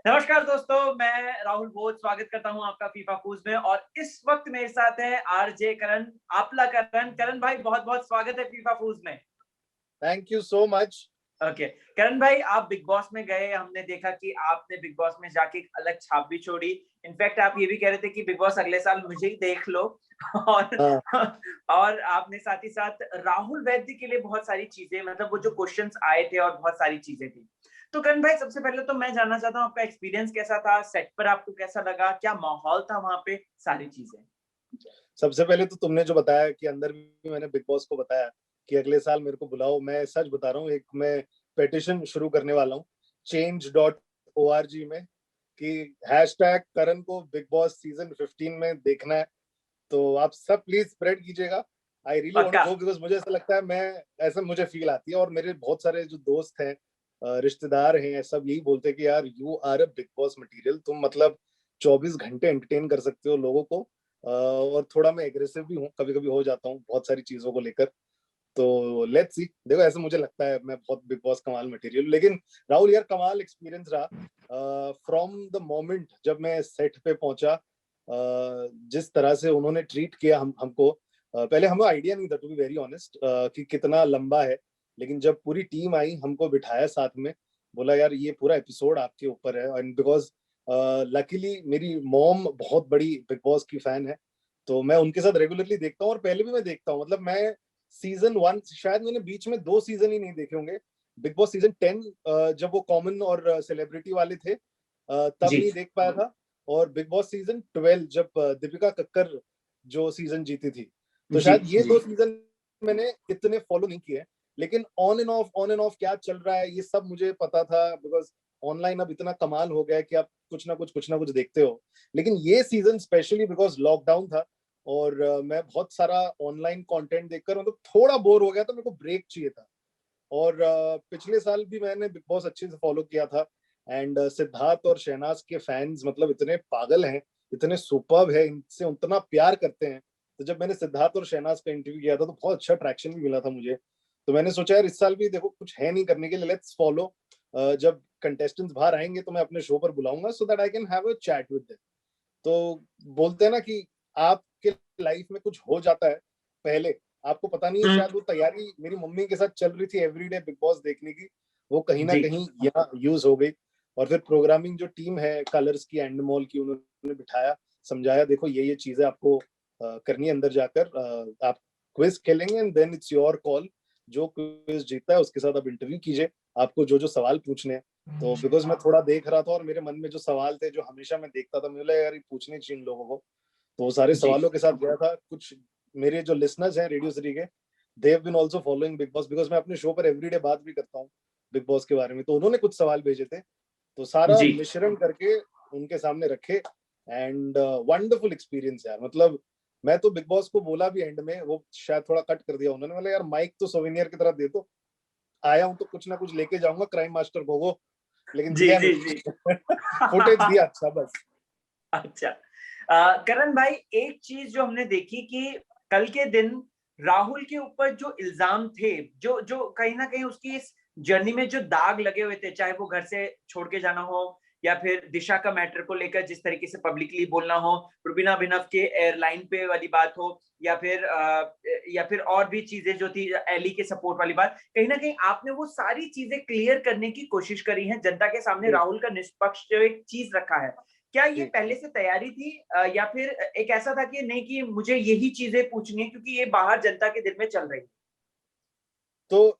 नमस्कार दोस्तों, मैं राहुल भोज स्वागत करता हूं आपका फीफा क्विज में। और इस वक्त मेरे साथ है आरजे करण, आपला करण। करण भाई, बहुत बहुत स्वागत है फीफा क्विज में। Thank you so much. Okay Karan भाई, आप बिग बॉस में गए, हमने देखा कि आपने बिग बॉस में जाके एक अलग छाप भी छोड़ी। इनफैक्ट आप ये भी कह रहे थे कि बिग बॉस अगले साल मुझे ही देख लो। और हाँ, और आपने साथ ही साथ राहुल वैद्य के लिए बहुत सारी चीजें, मतलब वो जो क्वेश्चंस आए थे और बहुत सारी चीजें थी। तो करण भाई, सबसे पहले तो मैं जानना चाहता हूँ आपका एक्सपीरियंस कैसा था, सेट पर आपको कैसा लगा, क्या माहौल था वहां पे, सारी चीजें। सबसे पहले तो तुमने जो बताया कि अंदर भी मैंने बिग बॉस को बताया कि अगले साल मेरे को बुलाओ। मैं सच बता रहा हूँ, एक मैं पेटिशन शुरू करने वाला हूँ change.org में कि हैशटैग करण को बिग बॉस सीजन 15 में देखना है। तो आप सब प्लीज स्प्रेड कीजिएगा। आई रियली वांट पक्का। टू गो बिकॉज मुझे ऐसा लगता है, मैं ऐसा मुझे फील आती है और मेरे बहुत सारे जो दोस्त हैं, रिश्तेदार हैं, सब यही बोलते हैं कि यार you are a big boss material. तुम मतलब 24 घंटे एंटरटेन कर सकते हो लोगों को। और थोड़ा मैं एग्रेसिव भी हूँ, कभी कभी हो जाता हूँ बहुत सारी चीजों को लेकर। तो लेट्स सी, देखो ऐसे मुझे लगता है मैं बहुत बिग बॉस कमाल मटेरियल। लेकिन राहुल यार, कमाल एक्सपीरियंस रहा फ्रॉम द मोमेंट जब मैं सेट पे पहुंचा। जिस तरह से उन्होंने ट्रीट किया हमको, पहले हमें आइडिया नहीं था टू बी वेरी ऑनेस्ट कि कितना लंबा है। लेकिन जब पूरी टीम आई, हमको बिठाया साथ में, बोला यार ये पूरा एपिसोड आपके ऊपर है। एंड बिकॉज लकीली मेरी मॉम बहुत बड़ी बिग बॉस की फैन है, तो मैं उनके साथ रेगुलरली देखता हूँ और पहले भी मैं देखता हूँ। मतलब मैं सीजन 1, शायद मैंने बीच में 2 सीजन ही नहीं देखे होंगे। बिग बॉस सीजन 10 जब वो कॉमन और सेलिब्रिटी वाले थे, तब जी नहीं देख पाया था। और बिग बॉस सीजन 12 जब दीपिका कक्कर जो सीजन जीती थी, तो जी शायद ये जी। 2 सीजन मैंने इतने फॉलो नहीं किए। लेकिन ऑन एंड ऑफ क्या चल रहा है ये सब मुझे पता था, बिकॉज ऑनलाइन अब इतना कमाल हो गया है कि आप कुछ ना कुछ देखते हो। लेकिन ये सीजन स्पेशली बिकॉज लॉकडाउन था और मैं बहुत सारा ऑनलाइन कंटेंट देखकर मतलब थोड़ा बोर हो गया, तो मेरे को ब्रेक चाहिए था। और पिछले साल भी मैंने बिग बॉस अच्छे से फॉलो किया था। एंड सिद्धार्थ और शहनाज के फैंस मतलब इतने पागल हैं, इतने सुपर्ब है, इनसे उतना प्यार करते हैं। तो जब मैंने सिद्धार्थ और शहनाज का इंटरव्यू किया था तो बहुत अच्छा ट्रैक्शन भी मिला था मुझे। तो मैंने सोचा यार इस साल भी देखो कुछ है नहीं करने के लिए, लेट्स फॉलो। जब कंटेस्टेंट्स बाहर आएंगे तो मैं अपने शो पर बुलाऊंगा so that I can have a chat with them. तो बोलते हैं ना कि आपके लाइफ में कुछ हो जाता है पहले, आपको पता नहीं है, हम्म। शायद वो तैयारी मेरी मम्मी के साथ चल रही थी एवरीडे बिग बॉस देखने की, वो कहीं ना जी कहीं यहाँ यूज हो गई। और फिर प्रोग्रामिंग जो टीम है कलर्स की, एंडमॉल की, उन्होंने बिठाया, समझाया देखो ये चीजें आपको करनी है अंदर जाकर। आप क्विज खेलेंगे and then it's your call. जो क्विज जीतता है उसके साथ आप इंटरव्यू कीजिए, आपको जो जो सवाल पूछने हैं। तो बिकॉज मैं थोड़ा देख रहा था और मेरे मन में जो सवाल थे जो हमेशा मैं देखता था, मुझे लगा यार ये पूछने चाहिए इन लोगों को। तो वो सारे जी। सवालों के साथ गया था। कुछ मेरे जो लिसनर्स हैं रेडियो सिटी के, they have been also following Bigg Boss because मैं अपने शो पर एवरीडे बात भी करता हूँ बिग बॉस के बारे में। तो उन्होंने कुछ सवाल भेजे थे, तो सारा जी मिश्रण करके उनके सामने रखे। एंड वंडरफुल एक्सपीरियंस यार। मतलब मैं तो बिग बॉस को बोला भी एंड में, वो शायद थोड़ा कट कर दिया उन्होंने, बोला यार माइक तो सोवेनियर की तरह दे दो, आया हूं तो कुछ ना कुछ लेके जाऊंगा क्राइम मास्टर को वो। लेकिन जी दिया जी नहीं जी। कुछ। फुटेज दिया अच्छा बस। अच्छा। करण भाई, एक चीज जो हमने देखी कि कल के दिन राहुल के ऊपर जो इल्जाम थे, जो जो कहीं ना कहीं उसकी इस जर्नी में जो दाग लगे हुए थे, चाहे वो घर से छोड़ के जाना हो या फिर दिशा का मैटर को लेकर जिस तरीके से पब्लिकली बोलना हो, रुबीना अभिनव के एयरलाइन पे वाली बात हो, या फिर और भी चीजें जो थी, एली के सपोर्ट वाली बात, कहीं ना कहीं आपने वो सारी चीजें क्लियर करने की कोशिश करी है जनता के सामने। जी राहुल का निष्पक्ष जो एक चीज रखा है, क्या ये जी। पहले से तैयारी थी, या फिर एक ऐसा था कि नहीं, कि मुझे यही चीजें पूछनी है क्योंकि ये बाहर जनता के दिल में चल रही है। तो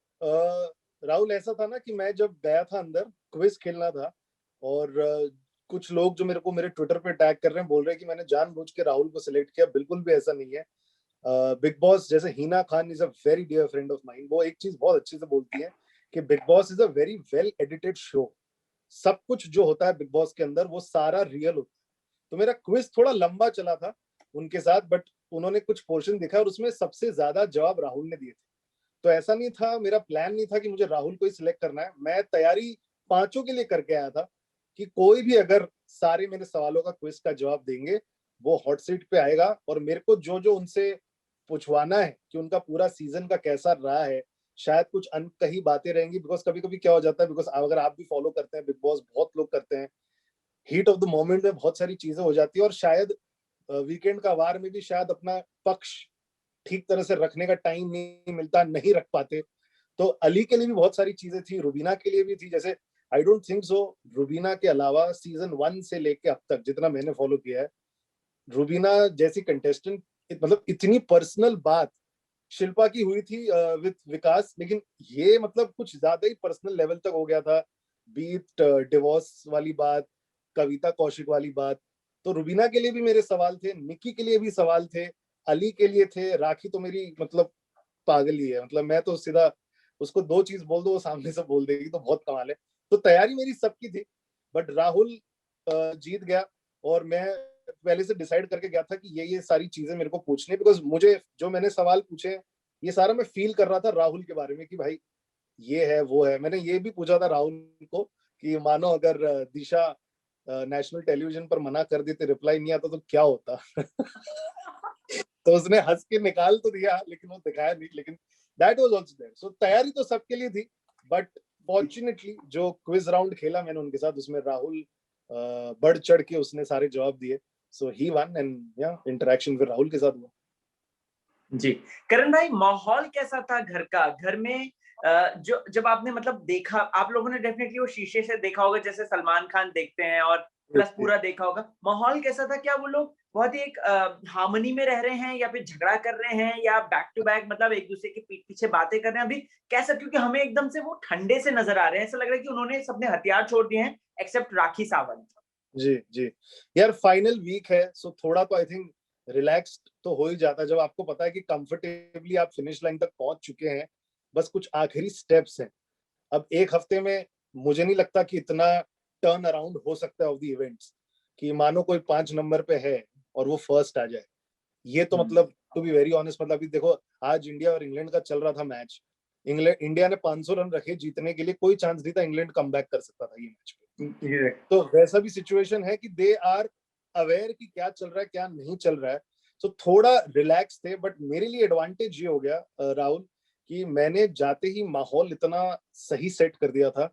राहुल ऐसा था ना कि मैं जब गया था अंदर क्विज खेलना था, और कुछ लोग जो मेरे को मेरे ट्विटर पे टैग कर रहे हैं, बोल रहे हैं कि मैंने जानबूझ के राहुल को सिलेक्ट किया। बिल्कुल भी ऐसा नहीं है। बिग बॉस, जैसे Hina Khan is a very dear friend of mine, वो एक चीज बहुत अच्छे से बोलती है कि Bigg Boss is a very well edited show. सब कुछ जो होता है बिग बॉस के अंदर वो सारा रियल होता है। तो मेरा क्विज थोड़ा लंबा चला था उनके साथ, बट उन्होंने कुछ पोर्शन दिखा और उसमें सबसे ज्यादा जवाब राहुल ने दिए थे। तो ऐसा नहीं था, मेरा प्लान नहीं था कि मुझे राहुल को ही सिलेक्ट करना है। मैं तैयारी पांचों के लिए करके आया था कि कोई भी अगर सारे मेरे सवालों का क्विज का जवाब देंगे, वो हॉट सीट पे आएगा। और मेरे को जो जो उनसे पूछवाना है कि उनका पूरा सीजन का कैसा रहा है, शायद कुछ अनकही बातें रहेंगी। बिकॉज कभी कभी क्या हो जाता है, बिकॉज अगर आप भी फॉलो करते हैं बिग बॉस, बहुत लोग करते हैं हीट ऑफ द मोमेंट में बहुत सारी चीजें हो जाती है, और शायद वीकेंड का वार में भी शायद अपना पक्ष ठीक तरह से रखने का टाइम नहीं मिलता, नहीं रख पाते। तो अली के लिए भी बहुत सारी चीजें थी, रुबीना के लिए भी थी। जैसे I don't think so Rubina के अलावा सीजन 1 से लेके अब तक जितना मैंने फॉलो किया है, रुबीना जैसी कंटेस्टेंट मतलब इतनी पर्सनल बात शिल्पा की हुई थी विद विकास, लेकिन ये मतलब कुछ ज्यादा ही पर्सनल लेवल तक हो गया था। बीट डिवोर्स वाली बात, कविता कौशिक वाली बात। तो रुबीना के लिए भी मेरे सवाल थे, निक्की के लिए भी सवाल थे, अली के लिए थे। राखी तो मेरी मतलब पागल ही है, मतलब मैं तो सीधा उसको दो चीज बोल दो वो सामने से बोल देगी, तो बहुत कमाल है। तो तैयारी मेरी सबकी थी, बट राहुल जीत गया। और मैं पहले से डिसाइड करके गया था कि ये सारी चीजें मेरे को पूछनी, बिकॉज मुझे जो मैंने सवाल पूछे ये सारा मैं फील कर रहा था राहुल के बारे में कि भाई ये है वो है। मैंने ये भी पूछा था राहुल को कि मानो अगर दिशा नेशनल टेलीविजन पर मना कर देते, रिप्लाई नहीं आता तो क्या होता। तो उसने हंस के निकाल तो दिया, लेकिन वो दिखाया नहीं। लेकिन दैट वाज आल्सो देयर। सो तैयारी तो सबके लिए थी, बट फॉर्चुनेटली जो क्विज राउंड खेला मैंने उनके साथ, उसमें राहुल बढ़ चढ़ के उसने सारे जवाब दिए। सो ही वन, एंड या इंटरेक्शन फिर राहुल के साथ हुआ। जी। करण भाई, माहौल कैसा था घर का? घर में जो जब आपने मतलब देखा, आप लोगों ने डेफिनेटली वो शीशे से देखा होगा जैसे सलमान खान देखते हैं, और प्लस पूरा देखा होगा। माहौल कैसा था? क्या वो लोग बहुत ही एक हार्मनी में रह रहे हैं, या फिर झगड़ा कर रहे हैं, या बैक टू बैक मतलब एक दूसरे के पीठ पीछे बातें कर रहे हैं? अभी कैसा, क्योंकि हमें एकदम से वो ठंडे से नजर आ रहे हैं, ऐसा लग रहा है कि उन्होंने सबने हथियार छोड़ दिए हैं एक्सेप्ट राखी सावंत। जी जी। यार फाइनल वीक है, सो थोड़ा तो आई थिंक रिलैक्स्ड तो हो ही जाता है जब आपको पता है कि कंफर्टेबली आप फिनिश लाइन तक पहुंच चुके हैं, बस कुछ आखिरी स्टेप्स हैं। अब एक हफ्ते में मुझे नहीं लगता कि इतना टर्न अराउंड हो सकता है ऑफ द इवेंट्स, कि मानो कोई 5 नंबर पे है और वो फर्स्ट आ जाए। ये तो मतलब टू बी वेरी ऑनेस्ट, मतलब अभी देखो आज इंडिया और इंग्लैंड का चल रहा था मैच। इंग्लैंड इंडिया ने 500 रन रखे जीतने के लिए, कोई चांस नहीं था इंग्लैंड कम कर सकता था ये मैच में। तो वैसा भी सिचुएशन है कि दे आर अवेयर कि क्या चल रहा है क्या नहीं चल रहा है। तो थोड़ा रिलैक्स थे, बट मेरे लिए एडवांटेज ये हो गया राहुल, कि मैंने जाते ही माहौल इतना सही सेट कर दिया था।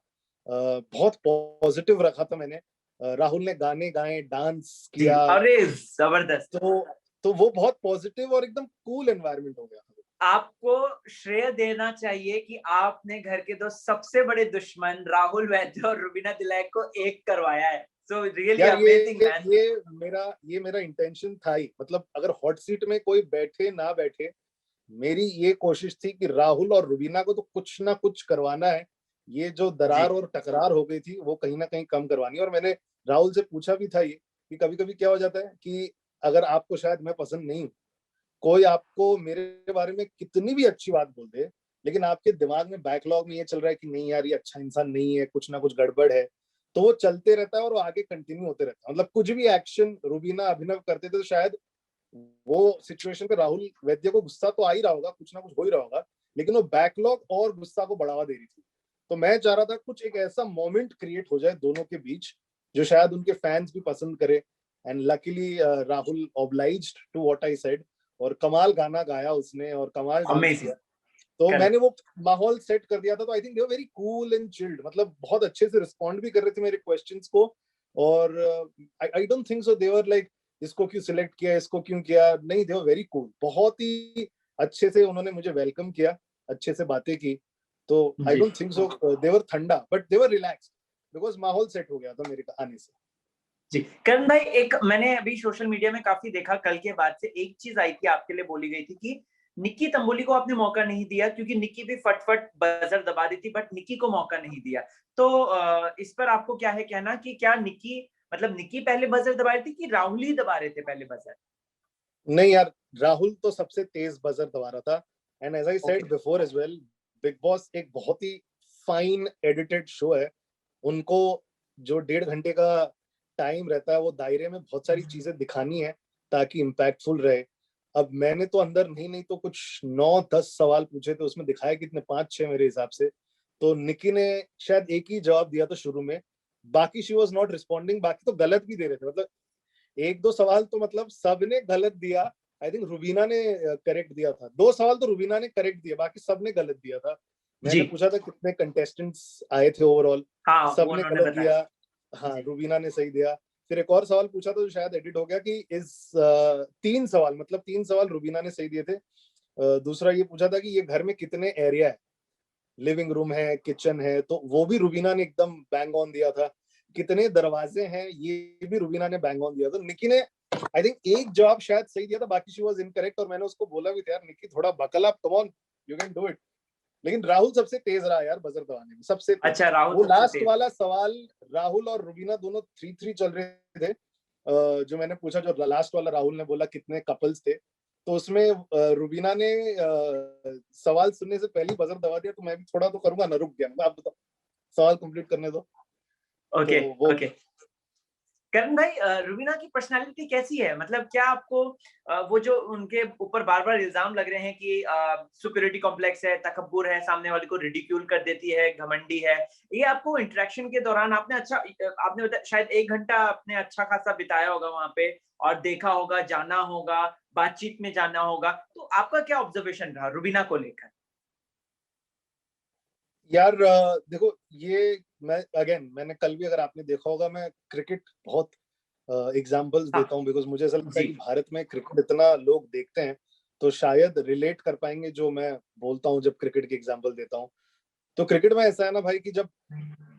बहुत पॉजिटिव रखा था मैंने। राहुल ने गाने गाए, डांस जी, किया। अरे जबरदस्त। तो तो वो बहुत पॉजिटिव और एकदम कूल एनवायरनमेंट हो गया था। आपको श्रेय देना चाहिए कि आपने घर के दो सबसे बड़े दुश्मन राहुल वैद्य और रुबीना दिलैक को एक करवाया है। सो रियली यार अमेजिंग मैन। ये मेरा इंटेंशन था ही, मतलब अगर हॉट सीट में कोई बैठे ना बैठे, मेरी ये कोशिश थी कि राहुल और रुबीना को तो कुछ ना कुछ करवाना है। ये जो जी दरार और टकरार हो गई थी वो कहीं ना कहीं कम करवानी है। और मैंने राहुल से पूछा भी था ये कि कभी कभी क्या हो जाता है कि अगर आपको शायद मैं पसंद नहीं हूं, कोई आपको मेरे बारे में कितनी भी अच्छी बात बोल दे, लेकिन आपके दिमाग में बैकलॉग में ये चल रहा है कि नहीं यार ये अच्छा इंसान नहीं है, कुछ ना कुछ गड़बड़ है, तो वो चलते रहता है और वो आगे कंटिन्यू होते रहता है। मतलब कुछ भी एक्शन रुबीना अभिनव करते थे तो शायद वो सिचुएशन पे राहुल वैद्य को गुस्सा तो आ ही रहा होगा, कुछ ना कुछ हो ही रहा होगा, लेकिन वो बैकलॉग और गुस्सा को बढ़ावा दे रही थी। तो मैं चाह रहा था कुछ एक ऐसा मोमेंट क्रिएट हो जाए दोनों के बीच जो शायद उनके फैंस भी पसंद करे। And luckily Rahul obliged to what I said, और कमाल गाना गाया उसने और कमाल डांस अमेजिंग। किया। तो मैंने करेक्ट। वो माहौल सेट कर दिया था। तो I think they were very cool and chilled, मतलब बहुत अच्छे से रिस्पॉन्ड भी कर रहे थे मेरे क्वेश्चंस को। और I don't think so they were like इसको क्यों सिलेक्ट किया, इसको क्यों किया, नहीं, दे वर वेरी कूल। बहुत ही अच्छे से उन्होंने मुझे वेलकम किया, अच्छे से बातें की। तो आई जी डोंट थिंक सो दे वर ठंडा, but they were relaxed, because माहौल सेट हो गया था मेरे आने से। जी। करण भाई, एक मैंने अभी सोशल मीडिया में काफी देखा, कल के बाद से एक चीज आई थी आपके लिए, बोली गई थी कि निक्की तंबोली को आपने मौका नहीं दिया, क्योंकि निक्की भी फटफट बजर दबा दी थी, बट निक्की को मौका नहीं दिया। तो इस पर आपको क्या है कहना, कि क्या निक्की मतलब निक्की पहले बजर दबा रही थी कि राहुल ही दबा रहे थे पहले बजर? नहीं यार, राहुल तो सबसे तेज बजर दबा रहा था। And as I okay. Said before as well, Bigg Boss एक बहुत ही फाइन एडिटेड शो है। उनको जो 1.5 घंटे का टाइम रहता है वो दायरे में बहुत सारी चीजें दिखानी है ताकि इम्पैक्टफुल रहे। अब मैंने तो अंदर नहीं नहीं तो कुछ 9-10 सवाल पूछे थे, उसमें दिखाया कितने 5-6 मेरे हिसाब से। तो निकी ने शायद एक ही जवाब दिया था शुरू में, बाकी शी वॉज नॉट रिस्पॉन्डिंग। बाकी तो गलत भी दे रहे थे, मतलब 1-2 सवाल तो मतलब सबने गलत दिया। आई थिंक रुबीना ने करेक्ट दिया था, 2 सवाल तो रुबीना ने करेक्ट दिया, बाकी सबने गलत दिया था। जी मैंने पूछा था कितने कंटेस्टेंट्स आए थे ओवरऑल, हाँ, वो सबने उन्होंने गलत बताया। दिया। हाँ, जी रुबीना ने सही दिया। फिर एक और सवाल पूछा था जो शायद एडिट हो गया कि इस 3 सवाल, मतलब 3 सवाल रुबीना ने सही दिए थे। दूसरा ये पूछा था कि ये घर में कितने एरिया है, लिविंग रूम है, किचन है, तो वो भी रुबीना ने एकदम बैंग ऑन दिया था। कितने दरवाजे हैं, ये भी रुबीना ने बैंग ऑन दिया था। निकी ने आई थिंक एक जवाब शायद सही दिया था, बाकी शी वाज इनकरेक्ट, और मैंने उसको बोला भी था यार निकी थोड़ा buckle up, come on, you can do it. लेकिन राहुल सबसे तेज रहा यार बजर दबाने में, सबसे तेज। अच्छा, राहुल वो सबसे लास्ट तेज। वाला सवाल, राहुल और रुबीना दोनों 3-3 चल रहे थे। जो मैंने पूछा, जो लास्ट वाला राहुल ने बोला कितने कपल्स थे, तो उसमें रुबीना ने सवाल सुनने से पहले बजर दबा दिया, तो मैं भी थोड़ा तो करूंगा ना, रुक गया। आप बताओ, सवाल कंप्लीट करने दो। तो ओके वो ओके। करण भाई, रुबीना की पर्सनालिटी कैसी है? मतलब क्या आपको वो जो उनके ऊपर बार बार इल्जाम लग रहे हैं कि सुपीरियरिटी कॉम्प्लेक्स है, तकब्बुर है, सामने वाले को रिडिक्यूल कर देती है, घमंडी है, ये आपको इंटरेक्शन के दौरान आपने बताया शायद 1 घंटा आपने अच्छा खासा बिताया होगा वहां पे, और देखा होगा, जाना होगा, बातचीत में जाना होगा, तो आपका क्या ऑब्जर्वेशन रहा रुबीना को लेकर? यार देखो, ये मैं अगेन, मैंने कल भी, अगर आपने देखा होगा, मैं क्रिकेट बहुत एग्जाम्पल्स हाँ देता हूँ, बिकॉज मुझे ऐसा लगता है जी। कि भारत में क्रिकेट इतना लोग देखते हैं, तो शायद रिलेट कर पाएंगे जो मैं बोलता हूँ जब क्रिकेट की एग्जाम्पल देता हूँ। तो क्रिकेट में ऐसा है ना भाई कि जब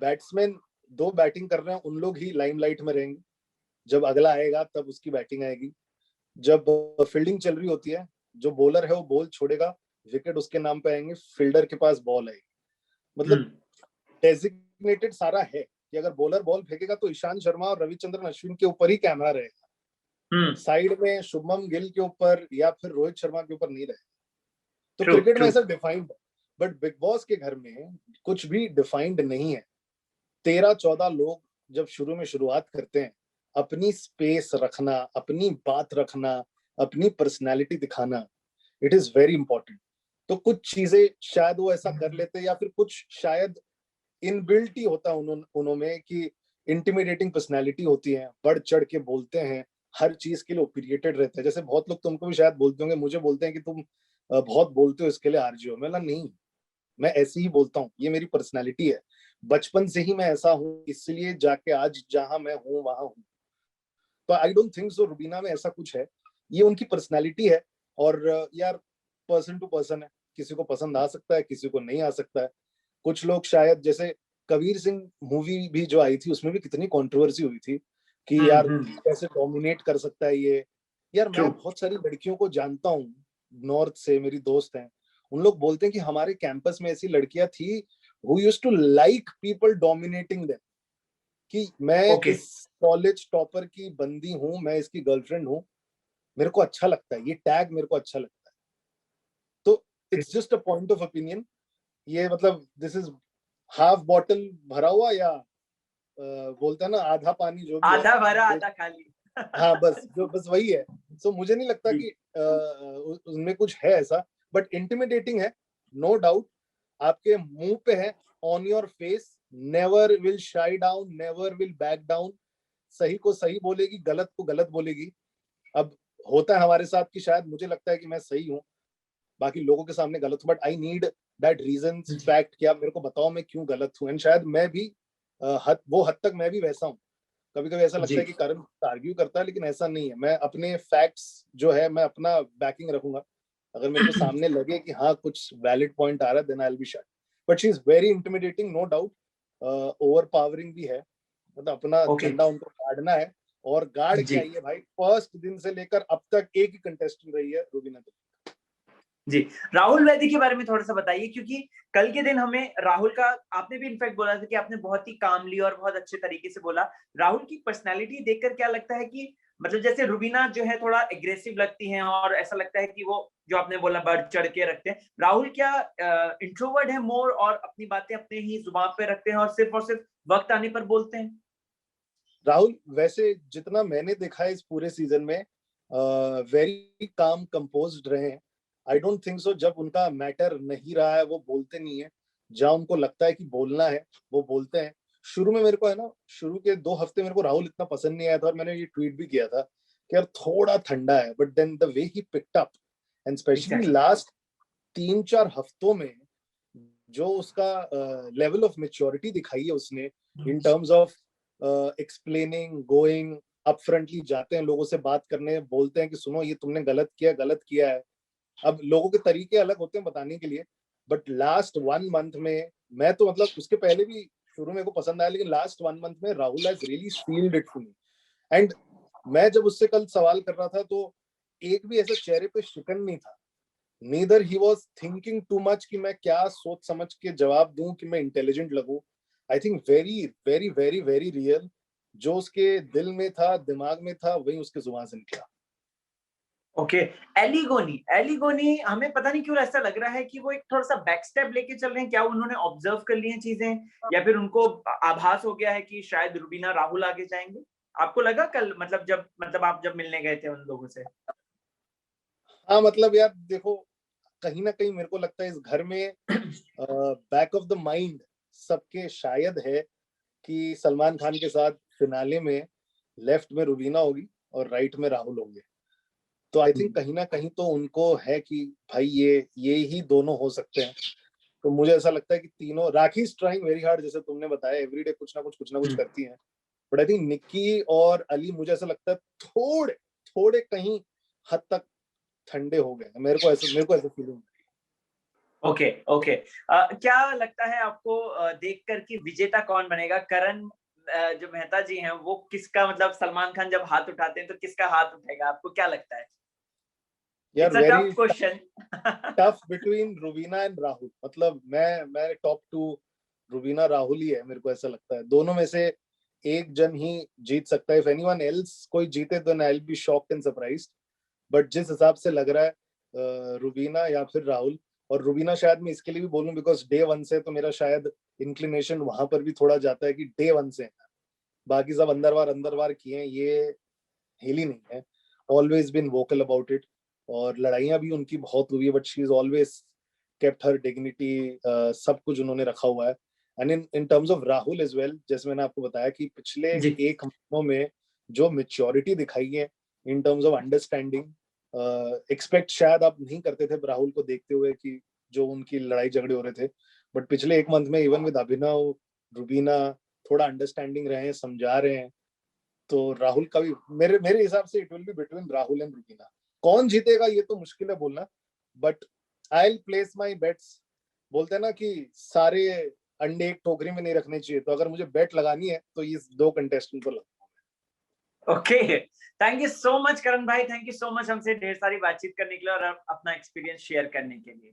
बैट्समैन दो बैटिंग कर रहे हैं, उन लोग ही लाइमलाइट में रहेंगे। जब अगला आएगा तब उसकी बैटिंग आएगी। जब फील्डिंग चल रही होती है, जो बॉलर है वो बॉल छोड़ेगा, विकेट उसके नाम पे आएंगे, फील्डर के पास बॉल आएगी। मतलब हम्म डेजिग्नेटेड सारा है कि अगर बॉलर बॉल फेंकेगा तो ईशांत शर्मा और रविचंद्रन अश्विन के ऊपर ही कैमरा रहेगा, हम्म। साइड में शुभमन गिल के ऊपर या फिर रोहित शर्मा के ऊपर नहीं रहेगा। तो ट्रू क्रिकेट में ट्रू। ऐसा डिफाइंड है। बट बिग बॉस के घर में कुछ भी डिफाइंड नहीं है। 13-14 लोग जब शुरू में शुरुआत करते हैं, अपनी स्पेस रखना, अपनी बात रखना, अपनी पर्सनैलिटी दिखाना, इट इज वेरी इंपॉर्टेंट। तो कुछ चीजें शायद वो ऐसा कर लेते, या फिर कुछ शायद इनबिल्ट ही होता है उन्होंने कि इंटिमिडेटिंग पर्सनैलिटी होती है, बढ़ चढ़ के बोलते हैं, हर चीज के लिए ओपिनियटेड रहते हैं। जैसे बहुत लोग तुमको भी शायद बोलते होंगे, मुझे बोलते हैं कि तुम बहुत बोलते हो, इसके लिए आरजी हो। मैं नहीं, मैं ऐसे ही बोलता हूँ, ये मेरी पर्सनैलिटी है। बचपन से ही मैं ऐसा हूँ, इसलिए जाके आज जहां मैं हूँ वहां हूँ। तो I don't think so Rubina में ऐसा कुछ है, ये उनकी पर्सनैलिटी है। और यार, पर्सन टू पर्सन है, किसी को पसंद आ सकता है, किसी को नहीं आ सकता है। कुछ लोग शायद, जैसे कबीर सिंह मूवी भी जो आई थी, उसमें भी कितनी कंट्रोवर्सी हुई थी कि यार कैसे डोमिनेट कर सकता है ये। यार ट्रू। मैं बहुत सारी लड़कियों को जानता हूँ, नॉर्थ से मेरी दोस्त हैं, उन लोग बोलते हैं कि हमारे कैंपस में ऐसी लड़कियां थी who used to like people dominating them, कि मैं ओके। इस कॉलेज टॉपर की बंदी हूँ, मैं इसकी गर्लफ्रेंड हूँ, मेरे को अच्छा लगता है, ये टैग मेरे को अच्छा लगता है। तो it's just a point of opinion. ये मतलब दिस इज हाफ बॉटल भरा हुआ, या बोलते हैं ना आधा पानी, जो भी है। आधा भरा तो आधा खाली। हाँ, बस वही है। सो मुझे नहीं लगता जी। कि उनमें कुछ है ऐसा, बट इंटिमिडेटिंग है, नो डाउट। आपके मुंह पे है, on your face, never will shy down, never will back down. सही को सही बोलेगी, गलत को गलत बोलेगी। अब होता है हमारे साथ कि शायद मुझे लगता है कि मैं सही हूँ, बाकी लोगों के सामने गलत हूँ, but I need that reason, fact, कि आप मेरे को बताओ मैं क्यों गलत हूँ। एंड शायद मैं भी वो हद तक मैं भी वैसा हूँ। कभी कभी ऐसा लगता जी है कि करण आर्ग्यू करता है, लेकिन ऐसा नहीं है। मैं अपने फैक्ट्स जो है, मैं अपना बैकिंग रखूंगा। अगर मेरे को सामने लगे कि हाँ कुछ वैलिड पॉइंट आ रहा है, देन आई विल बी शायद। But she is very intimidating, no doubt. Overpowering भी है, मतलब अपना ओके। झंडा उनको गाड़ना है, और गाड़ के जी आई है भाई। फर्स्ट दिन से लेकर अब तक एक ही कंटेस्टेंट रही है, रूबीना देवी। जी। राहुल वैद्य के बारे में थोड़ा सा बताइए, क्योंकि कल के दिन हमें राहुल का, आपने भी इनफैक्ट बोला था कि आपने बहुत ही कामली और बहुत अच्छे तरीके से बोला। राहुल की पर्सनालिटी देखकर क्या लगता है कि मतलब जैसे रुबीना जो है थोड़ा एग्रेसिव लगती हैं और ऐसा लगता है कि वो जो आपने बोला बढ़ चढ़ के रखते हैं, राहुल क्या इंट्रोवर्ट है मोर और अपनी बातें अपने ही जुबान पे रखते हैं और सिर्फ वक्त आने पर बोलते हैं? राहुल वैसे जितना मैंने देखा है इस पूरे सीजन में, वेरी काम कंपोज्ड रहे हैं। आई डोंट थिंक सो जब उनका मैटर नहीं रहा है वो बोलते नहीं है। जहां उनको लगता है कि बोलना है, वो बोलते हैं। शुरू में मेरे को है ना, शुरू के 2 हफ्ते मेरे को राहुल इतना पसंद नहीं आया था, और मैंने ये ट्वीट भी किया था कि यार थोड़ा ठंडा है, but then the way he picked up, and especially exactly. Last 3-4 हफ्तों में जो उसका लेवल ऑफ मेच्योरिटी दिखाई है उसने, इन terms of explaining, going upfrontly, जाते हैं लोगों से बात करने, बोलते हैं कि सुनो ये तुमने गलत किया है। अब लोगों के तरीके अलग होते हैं बताने के लिए, बट लास्ट 1 मंथ में, मैं तो मतलब उसके पहले भी शुरू में को पसंद आया, लेकिन लास्ट 1 मंथ में Rahul has really sealed it for me. And मैं जब उससे कल सवाल कर रहा था तो एक भी ऐसा चेहरे पे शिकन नहीं था। Neither he was thinking too much कि मैं क्या सोच समझ के जवाब दूं कि मैं इंटेलिजेंट लगूं। I think very very very very real, जो उसके दिल में था, दिमाग में था, वही उसके जुबान से निकला। ओके। एलिगोनी हमें पता नहीं क्यों ऐसा लग रहा है कि वो एक थोड़ा सा बैक स्टेप लेके चल रहे हैं। क्या उन्होंने ऑब्जर्व कर ली हैं चीजें, या फिर उनको आभास हो गया है कि शायद रुबीना राहुल आगे जाएंगे? आपको लगा कल, मतलब आप जब मिलने गए थे उन लोगों से? हाँ मतलब यार देखो, कहीं ना कहीं मेरे को लगता है इस घर में बैक ऑफ द माइंड सबके शायद है कि सलमान खान के साथ फिनाले में लेफ्ट में रुबीना होगी और राइट में राहुल होंगे। तो आई थिंक कहीं ना कहीं तो उनको है कि भाई ये ही दोनों हो सकते हैं। तो मुझे ऐसा लगता है कि तीनों, राखी इज ट्राइंग वेरी हार्ड, जैसे तुमने बताया एवरीडे कुछ ना कुछ करती हैं, बट आई थिंक निक्की और अली, मुझे ऐसा लगता है थोड़े थोड़े कहीं हद तक ठंडे हो गए। मेरे को ऐसा फीलिंग। Okay, okay. क्या लगता है आपको देखकर कि विजेता कौन बनेगा? करण जो मेहता जी हैं, वो किसका, मतलब सलमान खान जब हाथ उठाते हैं तो किसका हाथ उठेगा? आपको क्या लगता है? यार it's a very tough question. Tough between Rubina and Rahul. मतलब मैं टॉप टू रुबीना राहुल ही है, मेरे को ऐसा लगता है दोनों में से एक जन ही जीत सकता है। इफ एनीवन एल्स कोई जीते तो आई will be shocked and surprised, but जिस हिसाब से लग रहा है रुबीना या फिर राहुल। और रुबीना शायद मैं इसके लिए भी बोलूं बिकॉज डे वन से तो मेरा शायद इंक्लिनेशन वहां पर भी थोड़ा जाता है कि डे वन से बाकी सब अंदर वार किए हैं, ये हिली नहीं है। Always been vocal about it, और लड़ाइयां भी उनकी बहुत हुई है, but she is always kept her dignity. सब कुछ उन्होंने रखा हुआ है। And in terms of Rahul as well, जैसे मैंने आपको बताया कि पिछले जी। 1 महीनों में जो मेच्योरिटी दिखाई है इन टर्म्स ऑफ अंडरस्टैंडिंग, एक्सपेक्ट शायद आप नहीं करते थे राहुल को देखते हुए कि जो उनकी लड़ाई झगड़े हो रहे थे, बट पिछले 1 मंथ में इवन विद अभिनव, रुबीना थोड़ा अंडरस्टैंडिंग रहे हैं, समझा रहे हैं। तो राहुल का भी मेरे मेरे हिसाब से it will be between Rahul and Rubina. कौन जीतेगा ये तो मुश्किल है बोलना, but I will place my bets. बोलते हैं ना कि सारे अंडे एक टोकरी में नहीं रखने चाहिए, तो अगर मुझे बेट लगानी है तो इस 2 कंटेस्टेंट को लगा। Okay. Thank you so much Karan भाई, थैंक यू सो मच हमसे ढेर सारी बातचीत करने के लिए और अपना एक्सपीरियंस शेयर करने के लिए।